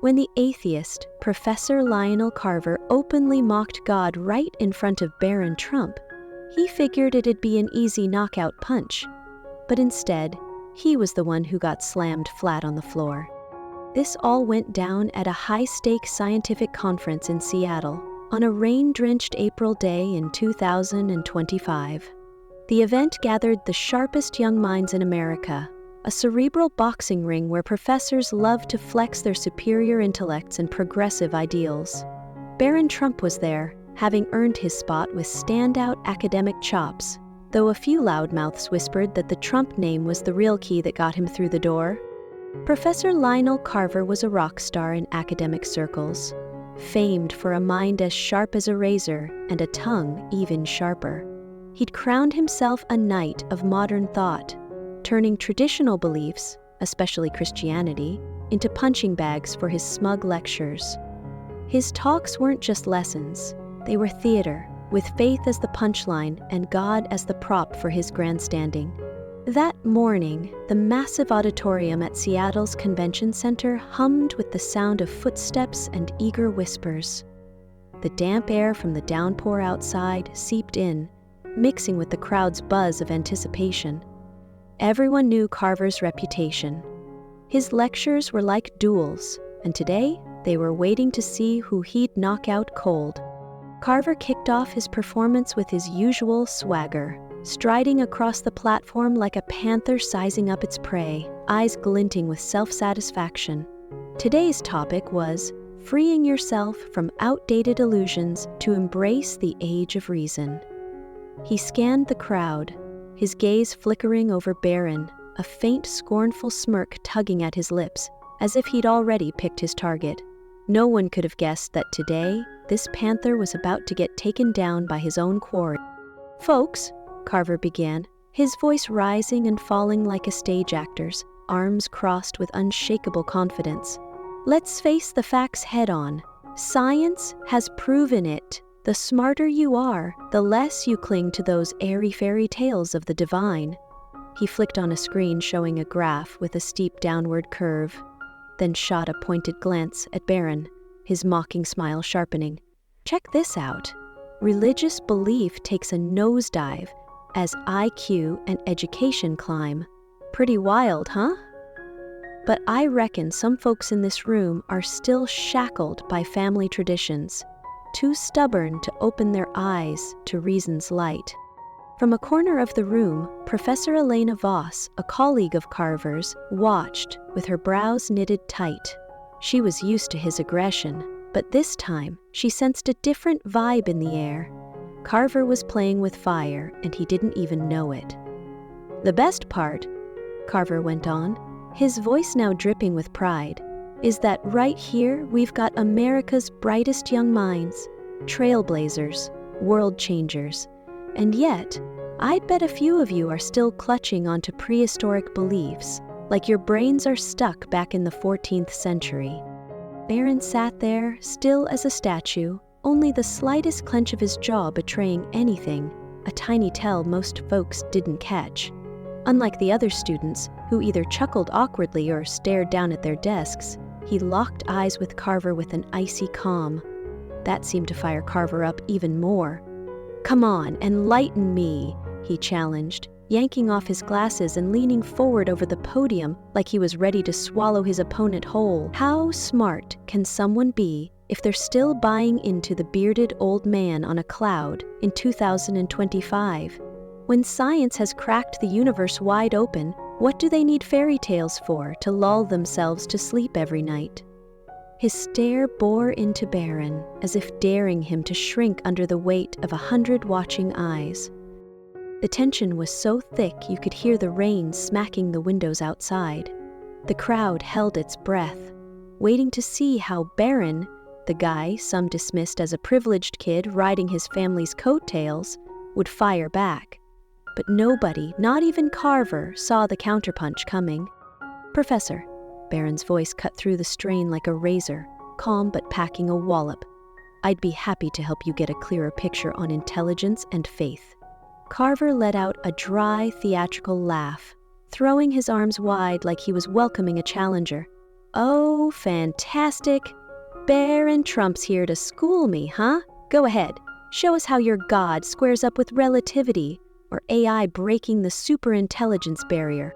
When the atheist, Professor Lionel Carver, openly mocked God right in front of Barron Trump, he figured it'd be an easy knockout punch. But instead, he was the one who got slammed flat on the floor. This all went down at a high-stakes scientific conference in Seattle on a rain-drenched April day in 2025. The event gathered the sharpest young minds in America, a cerebral boxing ring where professors love to flex their superior intellects and progressive ideals. Barron Trump was there, having earned his spot with standout academic chops, though a few loudmouths whispered that the Trump name was the real key that got him through the door. Professor Lionel Carver was a rock star in academic circles, famed for a mind as sharp as a razor and a tongue even sharper. He'd crowned himself a knight of modern thought, turning traditional beliefs, especially Christianity, into punching bags for his smug lectures. His talks weren't just lessons, they were theater, with faith as the punchline and God as the prop for his grandstanding. That morning, the massive auditorium at Seattle's convention center hummed with the sound of footsteps and eager whispers. The damp air from the downpour outside seeped in, mixing with the crowd's buzz of anticipation. Everyone knew Carver's reputation. His lectures were like duels, and today they were waiting to see who he'd knock out cold. Carver kicked off his performance with his usual swagger, striding across the platform like a panther sizing up its prey, eyes glinting with self-satisfaction. Today's topic was freeing yourself from outdated illusions to embrace the age of reason. He scanned the crowd, his gaze flickering over Barron, a faint, scornful smirk tugging at his lips, as if he'd already picked his target. No one could have guessed that today, this panther was about to get taken down by his own quarry. "Folks," Carver began, his voice rising and falling like a stage actor's, arms crossed with unshakable confidence. "Let's face the facts head-on. Science has proven it. The smarter you are, the less you cling to those airy fairy tales of the divine." He flicked on a screen showing a graph with a steep downward curve, then shot a pointed glance at Barron, his mocking smile sharpening. "Check this out. Religious belief takes a nosedive as IQ and education climb. Pretty wild, huh? But I reckon some folks in this room are still shackled by family traditions, too stubborn to open their eyes to reason's light." From a corner of the room, Professor Elena Voss, a colleague of Carver's, watched, with her brows knitted tight. She was used to his aggression, but this time she sensed a different vibe in the air. Carver was playing with fire, and he didn't even know it. "The best part," Carver went on, his voice now dripping with pride, "is that right here we've got America's brightest young minds, trailblazers, world changers. And yet, I'd bet a few of you are still clutching onto prehistoric beliefs, like your brains are stuck back in the 14th century." Barron sat there, still as a statue, only the slightest clench of his jaw betraying anything, a tiny tell most folks didn't catch. Unlike the other students, who either chuckled awkwardly or stared down at their desks, he locked eyes with Carver with an icy calm. That seemed to fire Carver up even more. "Come on, enlighten me," he challenged, yanking off his glasses and leaning forward over the podium like he was ready to swallow his opponent whole. "How smart can someone be if they're still buying into the bearded old man on a cloud in 2025? When science has cracked the universe wide open, what do they need fairy tales for to lull themselves to sleep every night?" His stare bore into Barron, as if daring him to shrink under the weight of 100 watching eyes. The tension was so thick you could hear the rain smacking the windows outside. The crowd held its breath, waiting to see how Barron, the guy some dismissed as a privileged kid riding his family's coattails, would fire back. But nobody, not even Carver, saw the counterpunch coming. "Professor," Barron's voice cut through the strain like a razor, calm but packing a wallop, "I'd be happy to help you get a clearer picture on intelligence and faith." Carver let out a dry, theatrical laugh, throwing his arms wide like he was welcoming a challenger. Oh, fantastic. Barron Trump's here to school me, huh? Go ahead. Show us how your God squares up with relativity, or AI breaking the superintelligence barrier.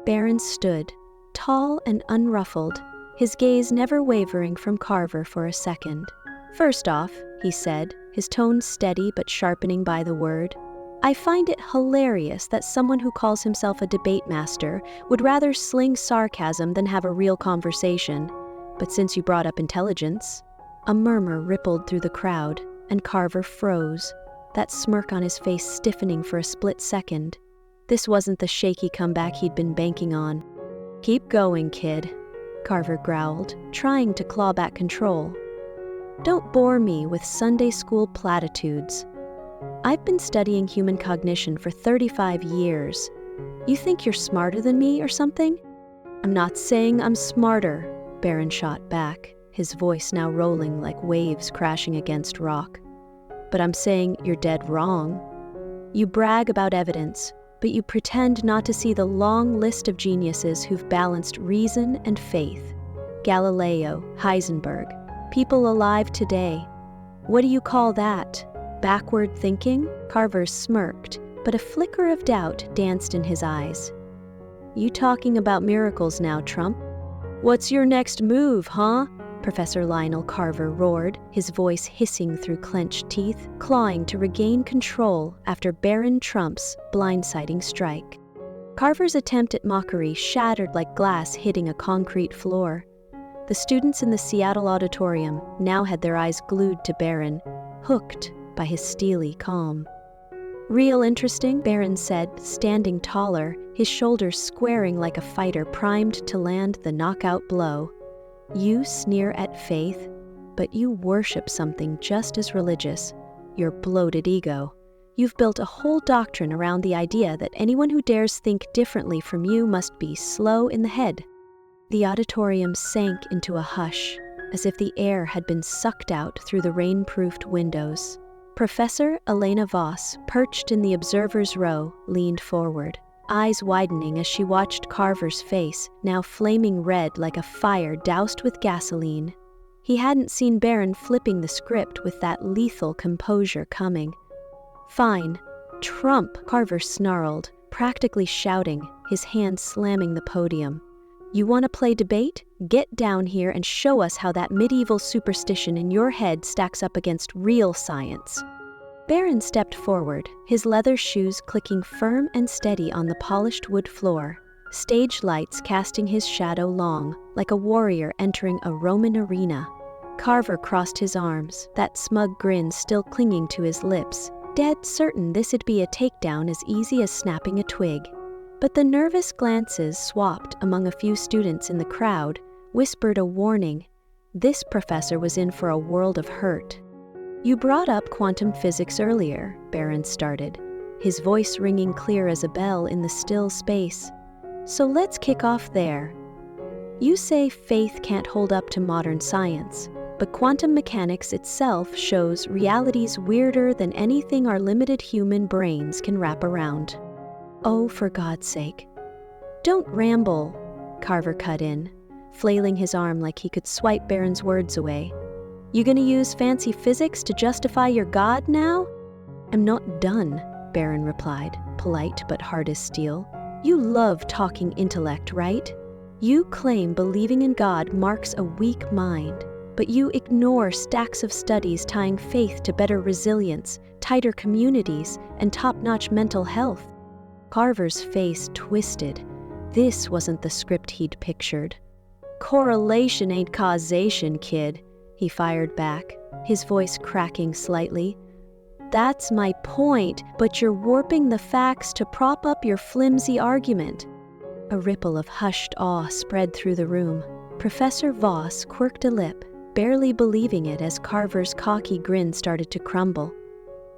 Barron stood, tall and unruffled, his gaze never wavering from Carver for a second. First off, he said, his tone steady but sharpening by the word, I find it hilarious that someone who calls himself a debate master would rather sling sarcasm than have a real conversation. But since you brought up intelligence, a murmur rippled through the crowd, and Carver froze, that smirk on his face stiffening for a split second. This wasn't the shaky comeback he'd been banking on. Keep going, kid, Carver growled, trying to claw back control. Don't bore me with Sunday school platitudes. I've been studying human cognition for 35 years. You think you're smarter than me or something? I'm not saying I'm smarter, Barron shot back, his voice now rolling like waves crashing against rock. But I'm saying you're dead wrong. You brag about evidence, but you pretend not to see the long list of geniuses who've balanced reason and faith. Galileo, Heisenberg, people alive today. What do you call that? Backward thinking? Carver smirked, but a flicker of doubt danced in his eyes. You talking about miracles now, Trump? What's your next move, huh? Professor Lionel Carver roared, his voice hissing through clenched teeth, clawing to regain control after Barron Trump's blindsiding strike. Carver's attempt at mockery shattered like glass hitting a concrete floor. The students in the Seattle auditorium now had their eyes glued to Barron, hooked by his steely calm. Real interesting, Barron said, standing taller, his shoulders squaring like a fighter primed to land the knockout blow. You sneer at faith, but you worship something just as religious, your bloated ego. You've built a whole doctrine around the idea that anyone who dares think differently from you must be slow in the head. The auditorium sank into a hush, as if the air had been sucked out through the rain-proofed windows. Professor Elena Voss, perched in the observer's row, leaned forward, eyes widening as she watched Carver's face, now flaming red like a fire doused with gasoline. He hadn't seen Barron flipping the script with that lethal composure coming. Fine. Trump, Carver snarled, practically shouting, his hand slamming the podium. You want to play debate? Get down here and show us how that medieval superstition in your head stacks up against real science. Barron stepped forward, his leather shoes clicking firm and steady on the polished wood floor, stage lights casting his shadow long, like a warrior entering a Roman arena. Carver crossed his arms, that smug grin still clinging to his lips, dead certain this'd be a takedown as easy as snapping a twig. But the nervous glances swapped among a few students in the crowd whispered a warning. This professor was in for a world of hurt. You brought up quantum physics earlier, Barron started, his voice ringing clear as a bell in the still space. So let's kick off there. You say faith can't hold up to modern science, but quantum mechanics itself shows reality's weirder than anything our limited human brains can wrap around. Oh, for God's sake. Don't ramble, Carver cut in, flailing his arm like he could swipe Barron's words away. You gonna use fancy physics to justify your God now? I'm not done, Barron replied, polite but hard as steel. You love talking intellect, right? You claim believing in God marks a weak mind, but you ignore stacks of studies tying faith to better resilience, tighter communities, and top-notch mental health. Carver's face twisted. This wasn't the script he'd pictured. Correlation ain't causation, kid, he fired back, his voice cracking slightly. That's my point, but you're warping the facts to prop up your flimsy argument. A ripple of hushed awe spread through the room. Professor Voss quirked a lip, barely believing it as Carver's cocky grin started to crumble.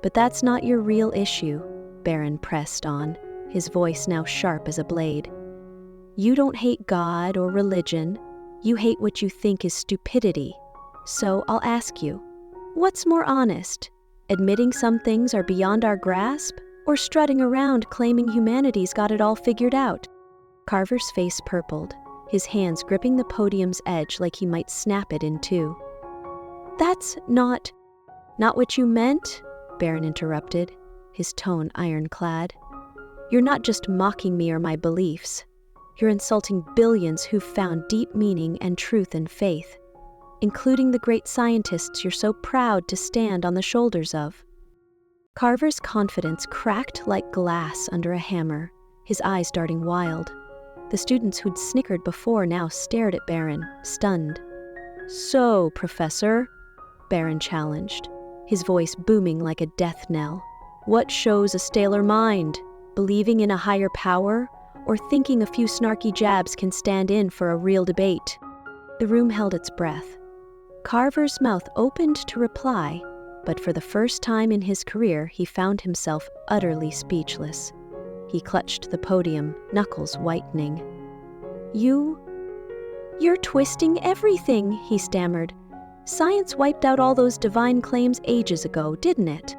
But that's not your real issue, Barron pressed on, his voice now sharp as a blade. You don't hate God or religion. You hate what you think is stupidity. So I'll ask you, what's more honest? Admitting some things are beyond our grasp, or strutting around claiming humanity's got it all figured out? Carver's face purpled, his hands gripping the podium's edge like he might snap it in two. "That's not what you meant," Barron interrupted, his tone ironclad. "You're not just mocking me or my beliefs. You're insulting billions who've found deep meaning and truth in faith, including the great scientists you're so proud to stand on the shoulders of." Carver's confidence cracked like glass under a hammer, his eyes darting wild. The students who'd snickered before now stared at Barron, stunned. "So, Professor," Barron challenged, his voice booming like a death knell, "what shows a staler mind? Believing in a higher power, or thinking a few snarky jabs can stand in for a real debate?" The room held its breath. Carver's mouth opened to reply, but for the first time in his career he found himself utterly speechless. He clutched the podium, knuckles whitening. You're twisting everything," he stammered. "Science wiped out all those divine claims ages ago, didn't it?"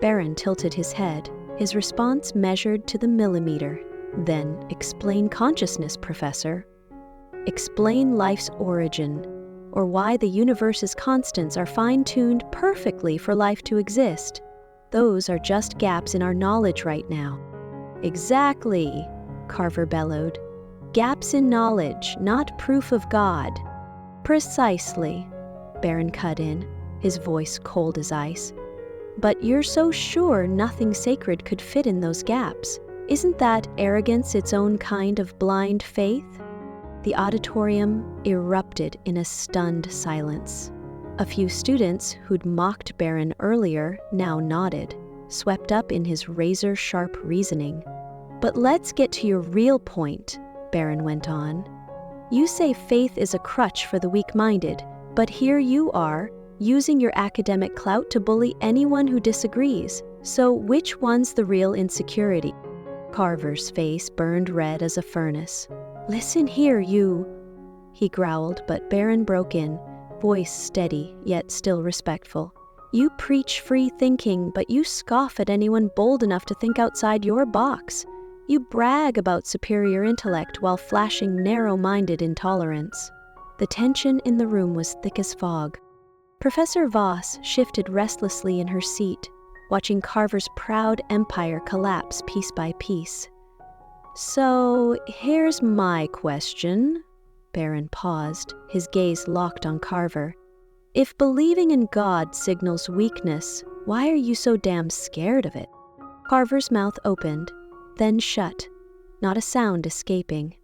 Barron tilted his head, his response measured to the millimeter. "Then explain consciousness, Professor. Explain life's origin, or why the universe's constants are fine-tuned perfectly for life to exist. Those are just gaps in our knowledge right now." "Exactly," Carver bellowed. "Gaps in knowledge, not proof of God." "Precisely," Barron cut in, his voice cold as ice. "But you're so sure nothing sacred could fit in those gaps. Isn't that arrogance its own kind of blind faith?" The auditorium erupted in a stunned silence. A few students who'd mocked Barron earlier now nodded, swept up in his razor-sharp reasoning. "But let's get to your real point," Barron went on. "You say faith is a crutch for the weak-minded, but here you are, using your academic clout to bully anyone who disagrees. So which one's the real insecurity?" Carver's face burned red as a furnace. "Listen here, you," he growled, but Barron broke in, voice steady yet still respectful. "You preach free thinking, but you scoff at anyone bold enough to think outside your box. You brag about superior intellect while flashing narrow-minded intolerance." The tension in the room was thick as fog. Professor Voss shifted restlessly in her seat, watching Carver's proud empire collapse piece by piece. "So, here's my question." Barron paused, his gaze locked on Carver. "If believing in God signals weakness, why are you so damn scared of it?" Carver's mouth opened, then shut, not a sound escaping.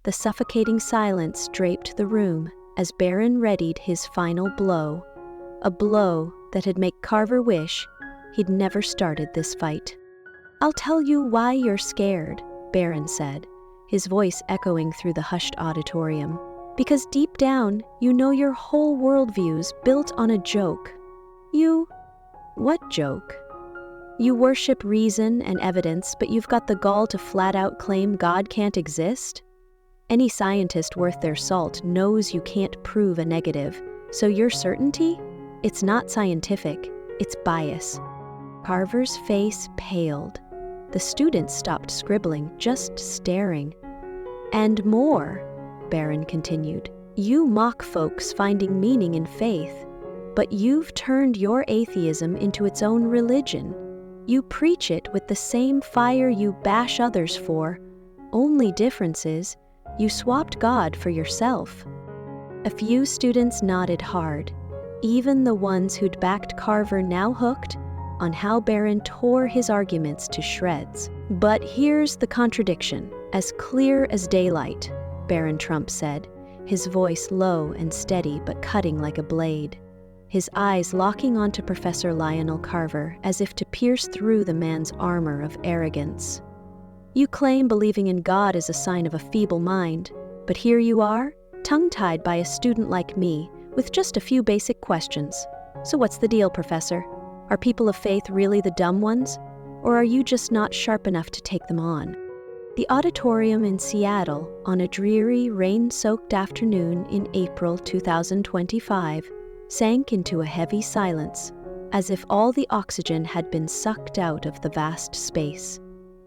The suffocating silence draped the room as Barron readied his final blow, a blow that'd make Carver wish he'd never started this fight. "I'll tell you why you're scared," Barron said, his voice echoing through the hushed auditorium. "Because deep down, you know your whole worldview's built on a joke." What joke?" "You worship reason and evidence, but you've got the gall to flat-out claim God can't exist? Any scientist worth their salt knows you can't prove a negative, so your certainty? It's not scientific, it's bias." Carver's face paled. The students stopped scribbling, just staring. "And more," Barron continued, "you mock folks finding meaning in faith, but you've turned your atheism into its own religion. You preach it with the same fire you bash others for. Only difference is, you swapped God for yourself." A few students nodded hard, even the ones who'd backed Carver now hooked on how Barron tore his arguments to shreds. "But here's the contradiction, as clear as daylight," Barron Trump said, his voice low and steady but cutting like a blade, his eyes locking onto Professor Lionel Carver as if to pierce through the man's armor of arrogance. "You claim believing in God is a sign of a feeble mind, but here you are, tongue-tied by a student like me, with just a few basic questions. So what's the deal, Professor? Are people of faith really the dumb ones? Or are you just not sharp enough to take them on?" The auditorium in Seattle, on a dreary, rain-soaked afternoon in April 2025, sank into a heavy silence, as if all the oxygen had been sucked out of the vast space.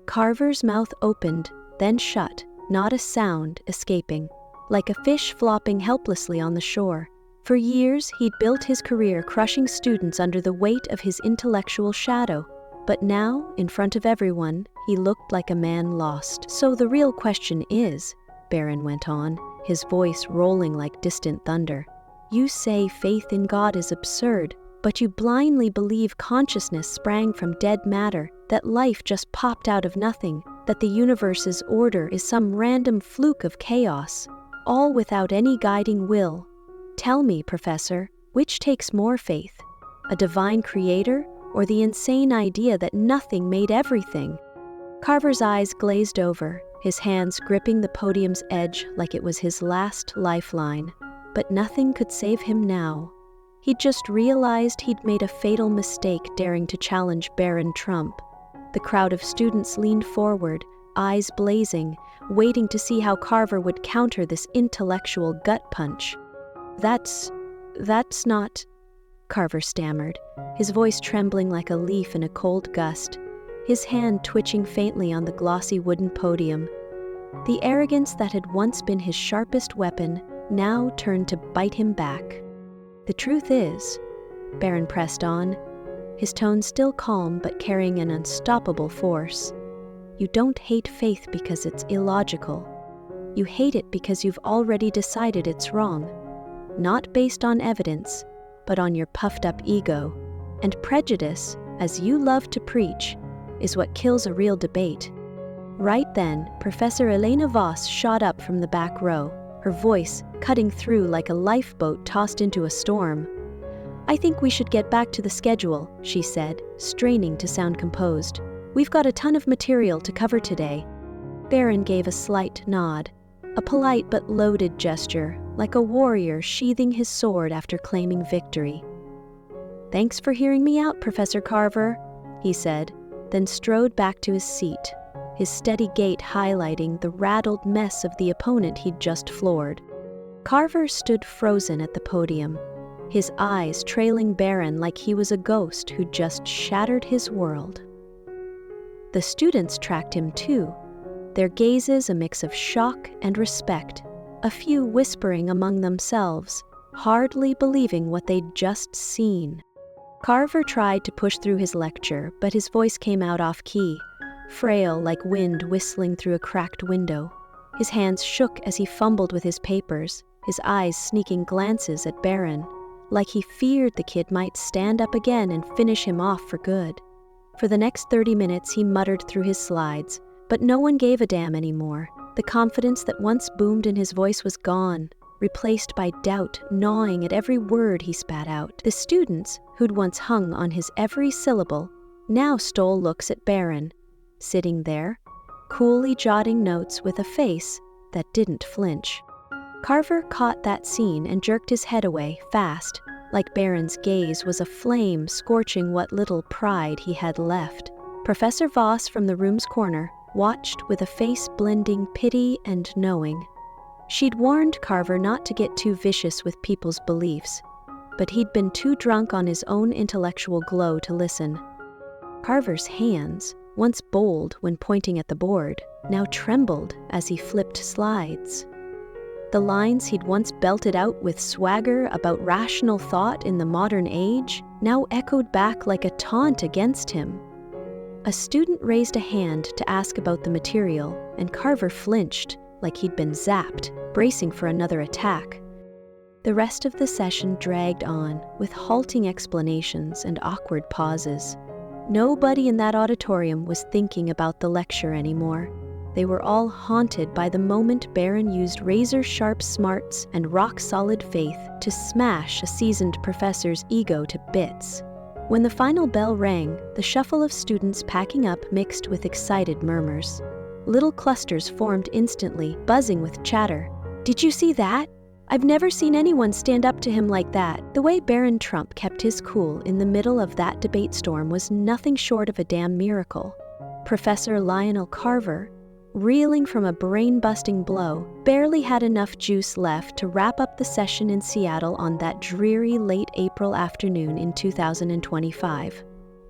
Carver's mouth opened, then shut, not a sound escaping. like a fish flopping helplessly on the shore. For years, he'd built his career crushing students under the weight of his intellectual shadow. But now, in front of everyone, he looked like a man lost. "So the real question is," Barron went on, his voice rolling like distant thunder, "you say faith in God is absurd, but you blindly believe consciousness sprang from dead matter, that life just popped out of nothing, that the universe's order is some random fluke of chaos, all without any guiding will. Tell me, Professor, which takes more faith, a divine creator or the insane idea that nothing made everything?" Carver's eyes glazed over, his hands gripping the podium's edge like it was his last lifeline. But nothing could save him now. He'd just realized he'd made a fatal mistake daring to challenge Barron Trump. The crowd of students leaned forward, eyes blazing, waiting to see how Carver would counter this intellectual gut punch. That's not," Carver stammered, his voice trembling like a leaf in a cold gust, his hand twitching faintly on the glossy wooden podium. The arrogance that had once been his sharpest weapon now turned to bite him back. "The truth is," Barron pressed on, his tone still calm but carrying an unstoppable force, "you don't hate faith because it's illogical. You hate it because you've already decided it's wrong. Not based on evidence, but on your puffed-up ego. And prejudice, as you love to preach, is what kills a real debate." Right then, Professor Elena Voss shot up from the back row, her voice cutting through like a lifeboat tossed into a storm. "I think we should get back to the schedule," she said, straining to sound composed. "We've got a ton of material to cover today." Barron gave a slight nod, a polite but loaded gesture, like a warrior sheathing his sword after claiming victory. "Thanks for hearing me out, Professor Carver," he said, then strode back to his seat, his steady gait highlighting the rattled mess of the opponent he'd just floored. Carver stood frozen at the podium, his eyes trailing Barron like he was a ghost who'd just shattered his world. The students tracked him too, their gazes a mix of shock and respect, a few whispering among themselves, hardly believing what they'd just seen. Carver tried to push through his lecture, but his voice came out off-key, frail like wind whistling through a cracked window. His hands shook as he fumbled with his papers, his eyes sneaking glances at Barron, like he feared the kid might stand up again and finish him off for good. For the next 30 minutes he muttered through his slides, but no one gave a damn anymore. The confidence that once boomed in his voice was gone, replaced by doubt gnawing at every word he spat out. The students, who'd once hung on his every syllable, now stole looks at Barron, sitting there, coolly jotting notes with a face that didn't flinch. Carver caught that scene and jerked his head away, fast, like Barron's gaze was a flame scorching what little pride he had left. Professor Voss from the room's corner watched with a face blending pity and knowing. She'd warned Carver not to get too vicious with people's beliefs, but he'd been too drunk on his own intellectual glow to listen. Carver's hands, once bold when pointing at the board, now trembled as he flipped slides. The lines he'd once belted out with swagger about rational thought in the modern age now echoed back like a taunt against him. A student raised a hand to ask about the material, and Carver flinched like he'd been zapped, bracing for another attack. The rest of the session dragged on, with halting explanations and awkward pauses. Nobody in that auditorium was thinking about the lecture anymore. They were all haunted by the moment Barron used razor-sharp smarts and rock-solid faith to smash a seasoned professor's ego to bits. When the final bell rang, the shuffle of students packing up mixed with excited murmurs. Little clusters formed instantly, buzzing with chatter. "Did you see that? I've never seen anyone stand up to him like that." The way Barron Trump kept his cool in the middle of that debate storm was nothing short of a damn miracle. Professor Lionel Carver, reeling from a brain-busting blow, barely had enough juice left to wrap up the session in Seattle on that dreary late April afternoon in 2025.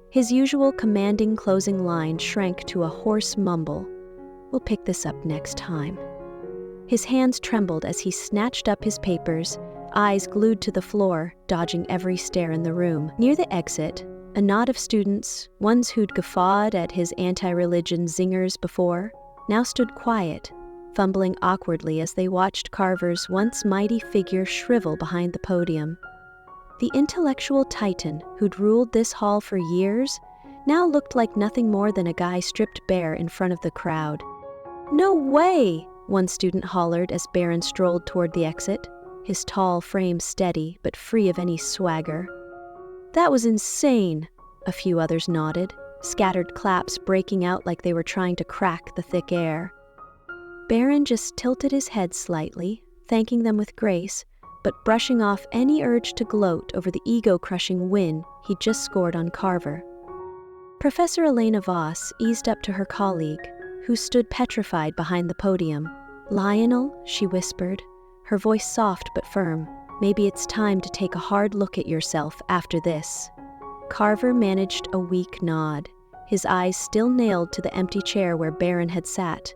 His usual commanding closing line shrank to a hoarse mumble. "We'll pick this up next time." His hands trembled as he snatched up his papers, eyes glued to the floor, dodging every stare in the room. Near the exit, a knot of students, ones who'd guffawed at his anti-religion zingers before, now stood quiet, fumbling awkwardly as they watched Carver's once mighty figure shrivel behind the podium. The intellectual titan who'd ruled this hall for years now looked like nothing more than a guy stripped bare in front of the crowd. "No way!" one student hollered as Barron strolled toward the exit, his tall frame steady but free of any swagger. "That was insane," a few others nodded, scattered claps breaking out like they were trying to crack the thick air. Barron just tilted his head slightly, thanking them with grace, but brushing off any urge to gloat over the ego-crushing win he'd just scored on Carver. Professor Elena Voss eased up to her colleague, who stood petrified behind the podium. "Lionel," she whispered, her voice soft but firm, "maybe it's time to take a hard look at yourself after this." Carver managed a weak nod, his eyes still nailed to the empty chair where Barron had sat,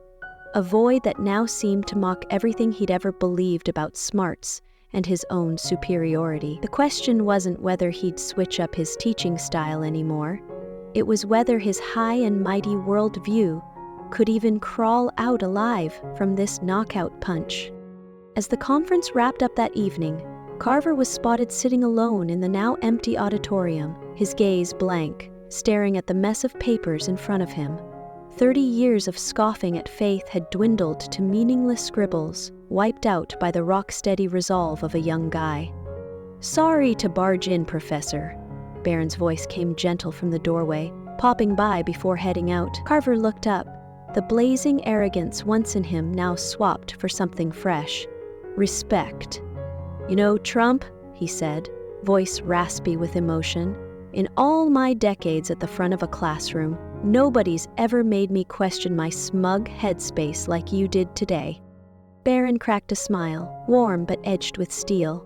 a void that now seemed to mock everything he'd ever believed about smarts and his own superiority. The question wasn't whether he'd switch up his teaching style anymore. It was whether his high and mighty worldview could even crawl out alive from this knockout punch. As the conference wrapped up that evening, Carver was spotted sitting alone in the now empty auditorium, his gaze blank, staring at the mess of papers in front of him. 30 years of scoffing at faith had dwindled to meaningless scribbles, wiped out by the rock-steady resolve of a young guy. "Sorry to barge in, Professor." Barron's voice came gentle from the doorway, popping by before heading out. Carver looked up, the blazing arrogance once in him now swapped for something fresh. Respect. "You know, Trump," he said, voice raspy with emotion, "in all my decades at the front of a classroom, nobody's ever made me question my smug headspace like you did today." Barron cracked a smile, warm but edged with steel.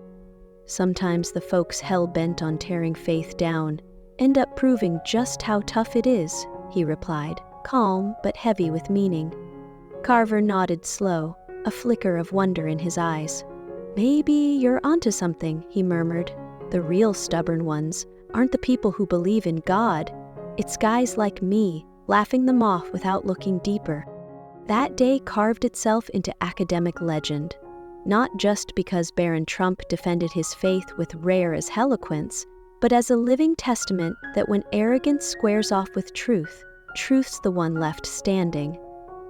"Sometimes the folks hell-bent on tearing faith down end up proving just how tough it is," he replied, calm but heavy with meaning. Carver nodded slow, a flicker of wonder in his eyes. "Maybe you're onto something," he murmured. "The real stubborn ones aren't the people who believe in God. It's guys like me, laughing them off without looking deeper." That day carved itself into academic legend, not just because Barron Trump defended his faith with rare as eloquence, but as a living testament that when arrogance squares off with truth, truth's the one left standing.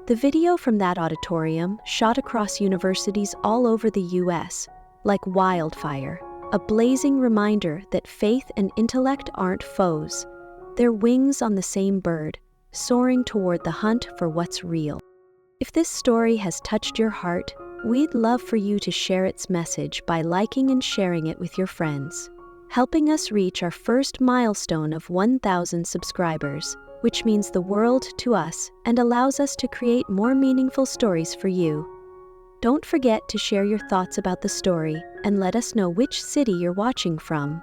The video from that auditorium shot across universities all over the U.S. like wildfire, a blazing reminder that faith and intellect aren't foes. They're wings on the same bird, soaring toward the hunt for what's real. If this story has touched your heart, we'd love for you to share its message by liking and sharing it with your friends, helping us reach our first milestone of 1,000 subscribers, which means the world to us and allows us to create more meaningful stories for you. Don't forget to share your thoughts about the story and let us know which city you're watching from.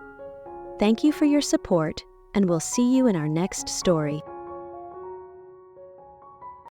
Thank you for your support, and we'll see you in our next story.